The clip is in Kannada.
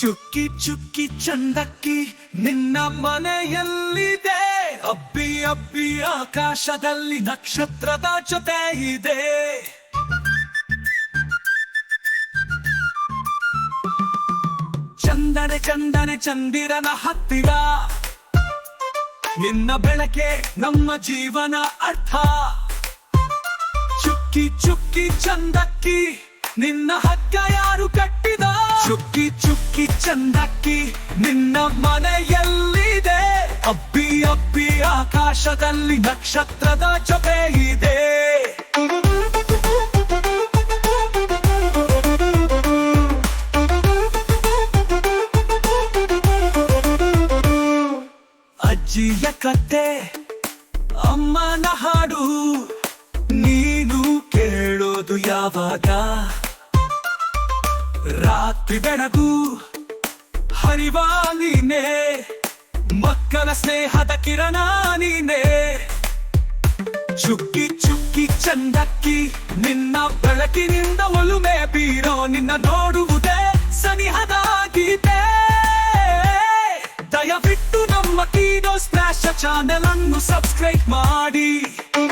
ಚುಕ್ಕಿ ಚುಕ್ಕಿ ಚಂದಕ್ಕಿ ನಿನ್ನ ಮನೆಯಲ್ಲಿದೆ, ಅಬ್ಬಿ ಅಬ್ಬಿ ಆಕಾಶದಲ್ಲಿ ನಕ್ಷತ್ರದ ಜೊತೆ ಇದೆ. ಚಂದನೆ ಚಂದನೆ ಚಂದಿರನ ಹತ್ತಿರ, ನಿನ್ನ ಬೆಳಕೆ ನಮ್ಮ ಜೀವನ ಅರ್ಥ. ಚುಕ್ಕಿ ಚುಕ್ಕಿ ಚಂದಕ್ಕಿ ನಿನ್ನ ಹಗ್ಗ ಯಾರು ಕಟ್ಟಿದ? ಚುಕ್ಕಿ ಚುಕ್ಕಿ ಚಂದಕ್ಕಿ ನಿನ್ನ ಮನೆಯಲ್ಲಿದೆ, ಅಬ್ಬಿ ಅಬ್ಬಿ ಆಕಾಶದಲ್ಲಿ ನಕ್ಷತ್ರದ ಜೊತೆ ಇದೆ. ಅಜ್ಜಿಯ ಕತೆ ಅಮ್ಮನ ಹಾಡು ನೀನು ಕೇಳೋದು ಯಾವಾಗ? ರಾತ್ರಿ ಬೆಳಗು ಹರಿವ ನೀನೆ, ಮಕ್ಕಳ ಸ್ನೇಹದ ಕಿರಣ ನೀನೆ. ಚುಕ್ಕಿ ಚುಕ್ಕಿ ಚಂದಕ್ಕಿ ನಿನ್ನ ಬೆಳಕಿನಿಂದ ಒಲುಮೆ ಬೀರೋ, ನಿನ್ನ ನೋಡುವುದೇ ಸನಿಹದ ಗೀತೆ. ದಯವಿಟ್ಟು ನಮ್ಮ ಕಿಡೋ ಸ್ಪ್ಲಾಶ್ ಚಾನೆಲ್ ಅನ್ನು ಸಬ್ಸ್ಕ್ರೈಬ್ ಮಾಡಿ.